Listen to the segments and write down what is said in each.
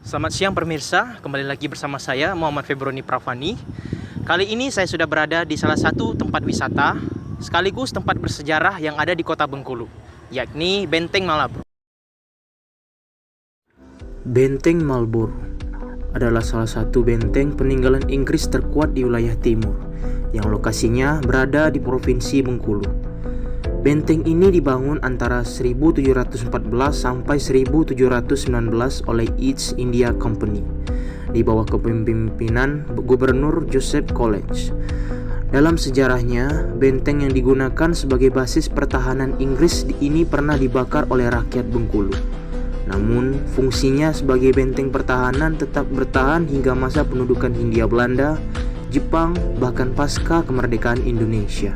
Selamat siang pemirsa, kembali lagi bersama saya Muhammad Febroni Pravani. Kali ini saya sudah berada di salah satu tempat wisata sekaligus tempat bersejarah yang ada di kota Bengkulu, yakni Benteng Malboro. Benteng Marlborough adalah salah satu benteng peninggalan Inggris terkuat di wilayah timur, yang lokasinya berada di Provinsi Bengkulu. Benteng ini dibangun antara 1714 sampai 1719 oleh East India Company di bawah kepemimpinan Gubernur Joseph College. Dalam sejarahnya, benteng yang digunakan sebagai basis pertahanan Inggris ini pernah dibakar oleh rakyat Bengkulu. Namun, fungsinya sebagai benteng pertahanan tetap bertahan hingga masa pendudukan Hindia Belanda, Jepang, bahkan pasca kemerdekaan Indonesia.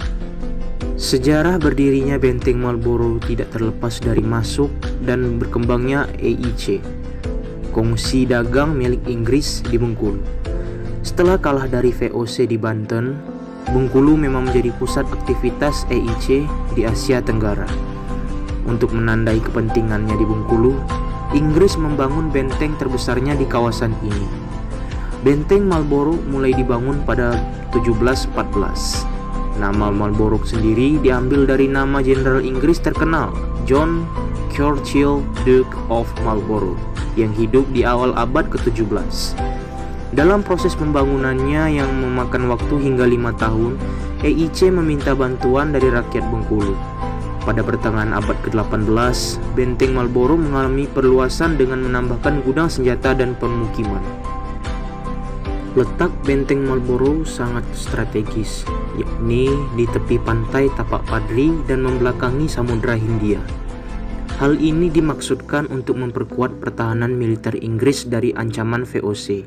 Sejarah berdirinya Benteng Marlborough tidak terlepas dari masuk dan berkembangnya EIC, kongsi dagang milik Inggris di Bengkulu. Setelah kalah dari VOC di Banten, Bengkulu memang menjadi pusat aktivitas EIC di Asia Tenggara. Untuk menandai kepentingannya di Bengkulu, Inggris membangun benteng terbesarnya di kawasan ini. Benteng Marlborough mulai dibangun pada 1714. Nama Marlborough sendiri diambil dari nama Jenderal Inggris terkenal John Churchill, Duke of Marlborough, yang hidup di awal abad ke-17. Dalam proses pembangunannya yang memakan waktu hingga 5 tahun, EIC meminta bantuan dari rakyat Bengkulu. Pada pertengahan abad ke-18, Benteng Marlborough mengalami perluasan dengan menambahkan gudang senjata dan pemukiman. Letak Benteng Marlborough sangat strategis, yakni di tepi pantai Tapak Padri dan membelakangi Samudra Hindia. Hal ini dimaksudkan untuk memperkuat pertahanan militer Inggris dari ancaman VOC,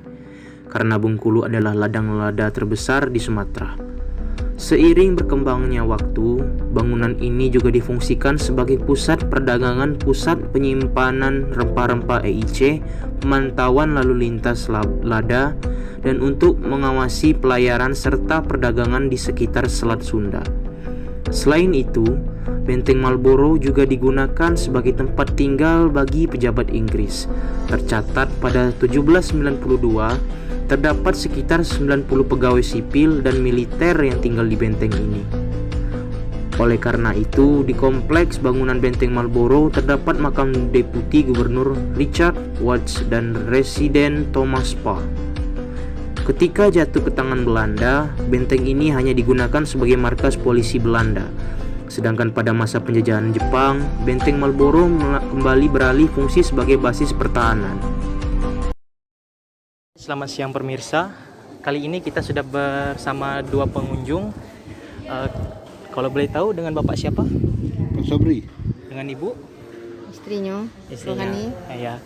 karena Bengkulu adalah ladang lada terbesar di Sumatera. Seiring berkembangnya waktu, bangunan ini juga difungsikan sebagai pusat perdagangan, pusat penyimpanan rempah-rempah EIC, pemantauan lalu lintas lada, dan untuk mengawasi pelayaran serta perdagangan di sekitar Selat Sunda. Selain itu, Benteng Marlborough juga digunakan sebagai tempat tinggal bagi pejabat Inggris. Tercatat pada 1792, terdapat sekitar 90 pegawai sipil dan militer yang tinggal di benteng ini. Oleh karena itu, di kompleks bangunan Benteng Marlborough terdapat makam Deputi Gubernur Richard Watts dan Residen Thomas Parr. Ketika jatuh ke tangan Belanda, benteng ini hanya digunakan sebagai markas polisi Belanda. Sedangkan pada masa penjajahan Jepang, Benteng Marlborough kembali beralih fungsi sebagai basis pertahanan. Selamat siang pemirsa, kali ini kita sudah bersama dua pengunjung. Kalau boleh tahu dengan Bapak siapa? Pak Sobri. Dengan Ibu? Istrinya. Rohani. Ya.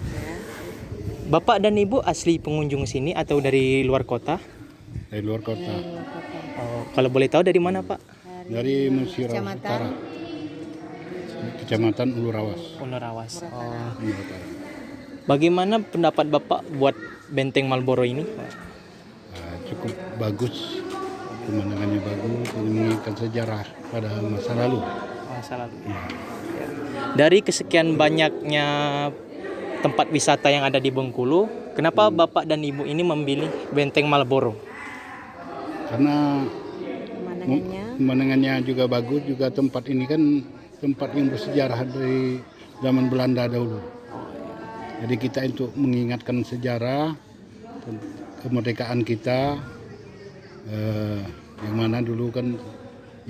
Bapak dan Ibu asli pengunjung sini atau dari luar kota? Dari luar kota. Oh, kalau boleh tahu dari mana Pak? Dari Musirawas Utara. Kecamatan Ulu Rawas. Ulu Rawas. Oh. Ulu Utara. Bagaimana pendapat Bapak buat Benteng Marlborough ini? Cukup bagus. Pemandangannya bagus, mengingatkan sejarah pada masa lalu. Masa lalu. Ya. Dari kesekian banyaknya tempat wisata yang ada di Bengkulu, kenapa Bapak dan Ibu ini memilih Benteng Marlborough? Karena Pemandangannya juga bagus, juga tempat ini kan tempat yang bersejarah dari zaman Belanda dahulu. Jadi kita untuk mengingatkan sejarah kemerdekaan kita, yang mana dulu kan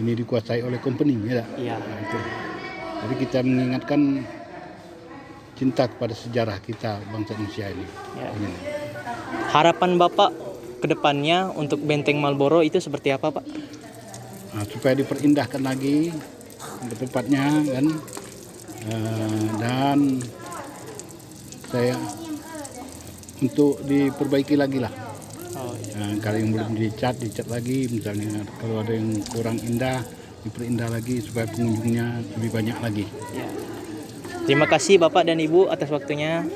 ini dikuasai oleh company, ya. Iya. Nah, itu. Jadi kita mengingatkan cinta kepada sejarah kita bangsa Indonesia ini. Ya. Harapan Bapak ke depannya untuk Benteng Marlborough itu seperti apa, Pak? Nah, supaya diperindahkan lagi tempatnya kan, dan saya untuk diperbaiki lagi lah. Oh, iya. Nah, kalau yang belum dicat lagi, misalnya kalau ada yang kurang indah diperindah lagi supaya pengunjungnya lebih banyak lagi. Ya. Terima kasih Bapak dan Ibu atas waktunya.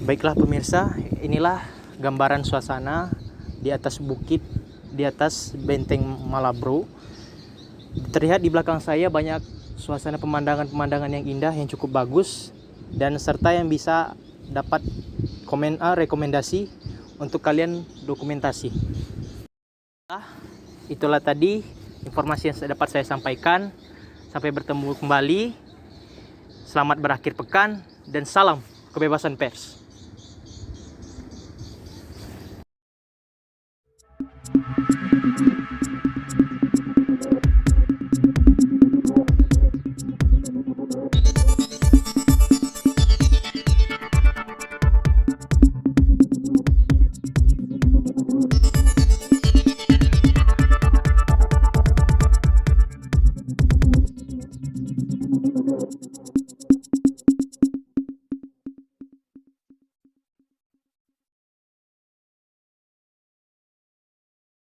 Baiklah pemirsa, inilah gambaran suasana di atas bukit, di atas benteng Malabro. Terlihat di belakang saya banyak suasana pemandangan-pemandangan yang indah, yang cukup bagus, dan serta yang bisa dapat rekomendasi untuk kalian dokumentasi. Itulah tadi informasi yang dapat saya sampaikan. Sampai bertemu kembali. Selamat berakhir pekan dan salam kebebasan pers.